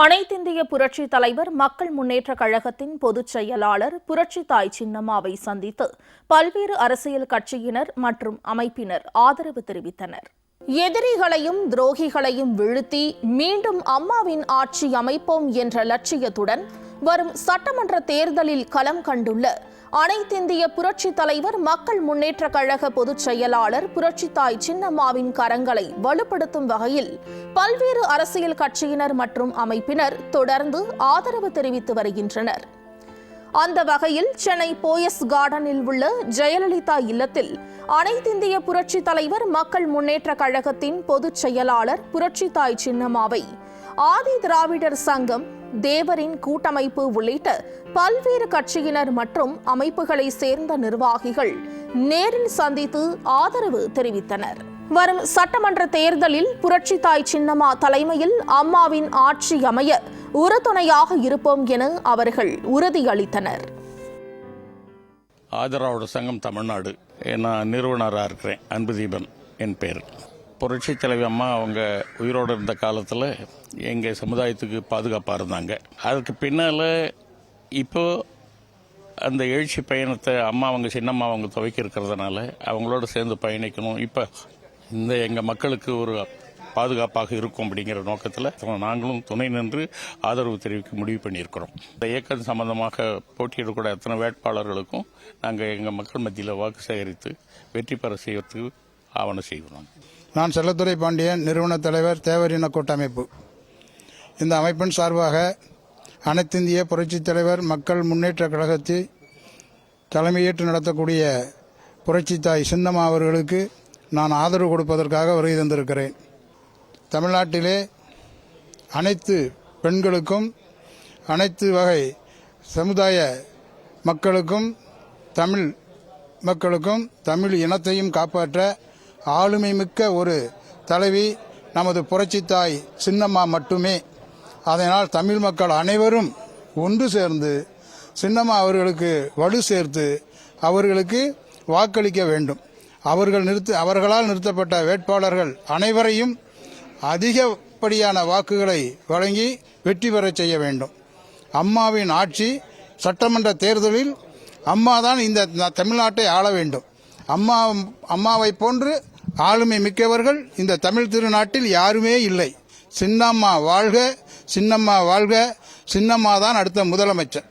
அனைத்திந்திய புரட்சி தலைவர் மக்கள் முன்னேற்ற கழகத்தின் பொதுச் செயலாளர் புரட்சி தாய் சின்னம்மாவை சந்தித்து பல்வேறு அரசியல் கட்சியினர் மற்றும் அமைப்பினர் ஆதரவு தெரிவித்தனர். எதிரிகளையும் துரோகிகளையும் வீழ்த்தி மீண்டும் அம்மாவின் ஆட்சி அமைப்போம் என்ற லட்சியத்துடன் வரும் சட்டமன்ற தேர்தலில் களம் கண்டுள்ள அனைத்திந்திய புரட்சி தலைவர் மக்கள் முன்னேற்ற கழக பொதுச் செயலாளர் புரட்சி தாய் சின்னம்மாவின் கரங்களை வலுப்படுத்தும் வகையில் பல்வேறு அரசியல் கட்சியினர் மற்றும் அமைப்பினர் தொடர்ந்து ஆதரவு தெரிவித்து வருகின்றனர். அந்த வகையில் சென்னை போயஸ் கார்டனில் உள்ள ஜெயலலிதா இல்லத்தில் அனைத்திந்திய புரட்சி தலைவர் மக்கள் முன்னேற்ற கழகத்தின் பொதுச் செயலாளர் புரட்சி தாய் சின்னம்மாவை ஆதி திராவிடர் சங்கம், தேவரின் கூட்டமைப்பு உள்ளிட்ட பல்வேறு கட்சியினர் மற்றும் அமைப்புகளை சேர்ந்த நிர்வாகிகள் நேரில் சந்தித்து ஆதரவு தெரிவித்தனர். வரும் சட்டமன்ற தேர்தலில் புரட்சி தாய் சின்னம்மா தலைமையில் அம்மாவின் ஆட்சி அமைய உறுதுணையாக இருப்போம் என அவர்கள் உறுதியளித்தனர். ஆதரவாளர் சங்கம் தமிழ்நாடு, நான் நிறுவனராக இருக்கிறேன். அன்புதீபன் என் பேர். புரட்சி தலைவி அம்மா அவங்க உயிரோடு இருந்த காலத்தில் எங்கள் சமுதாயத்துக்கு பாதுகாப்பாக இருந்தாங்க. அதுக்கு பின்னால் இப்போ அந்த எழுச்சி பயணத்தை அம்மா அவங்க சின்னம்மா அவங்க துவக்கி இருக்கிறதுனால அவங்களோட சேர்ந்து பயணிக்கணும், இப்போ இந்த எங்கள் மக்களுக்கு ஒரு பாதுகாப்பாக இருக்கும் அப்படிங்கிற நோக்கத்தில் நாங்களும் துணை நின்று ஆதரவு தெரிவிக்க முடிவு பண்ணியிருக்கிறோம். இந்த இயக்கம் சம்பந்தமாக போட்டியிடக்கூடிய அத்தனை வேட்பாளர்களுக்கும் நாங்கள் எங்கள் மக்கள் மத்தியில் வாக்கு சேகரித்து வெற்றி பெற செய்வதற்கு ஆவணம் செய்கிறோம். நான் செல்லத்துறை பாண்டியன், நிறுவன தலைவர், தேவரின கூட்டமைப்பு. இந்த அமைப்பின் சார்பாக அனைத்திந்திய புரட்சித் தலைவர் மக்கள் முன்னேற்ற கழகத்தை தலைமையேற்று நடத்தக்கூடிய புரட்சி தாய் சின்னம்மா அவர்களுக்கு நான் ஆதரவு கொடுப்பதற்காக வருகை தந்திருக்கிறேன். தமிழ்நாட்டிலே அனைத்து பெண்களுக்கும், அனைத்து வகை சமுதாய மக்களுக்கும், தமிழ் மக்களுக்கும், தமிழ் இனத்தையும் காப்பாற்ற ஆளுமை மிக்க ஒரு தலைவி நமது புரட்சி தாய் சின்னம்மா மட்டுமே. அதனால் தமிழ் மக்கள் அனைவரும் ஒன்று சேர்ந்து சின்னம்மா வலு சேர்த்து அவர்களுக்கு வாக்களிக்க வேண்டும். அவர்களால் நிறுத்தப்பட்ட வேட்பாளர்கள் அனைவரையும் அதிகப்படியான வாக்குகளை வழங்கி வெற்றி பெறச் செய்ய வேண்டும். அம்மாவின் ஆட்சி சட்டமன்ற தேர்தலில் அம்மாதான் இந்த தமிழ்நாட்டை ஆள வேண்டும். அம்மாவை போன்று ஆளுமை மிக்கவர்கள் இந்த தமிழ் திருநாட்டில் யாருமே இல்லை. சின்னம்மா வாழ்க, சின்னம்மா வாழ்க, சின்னம்மா தான் அடுத்த முதலமைச்சர்.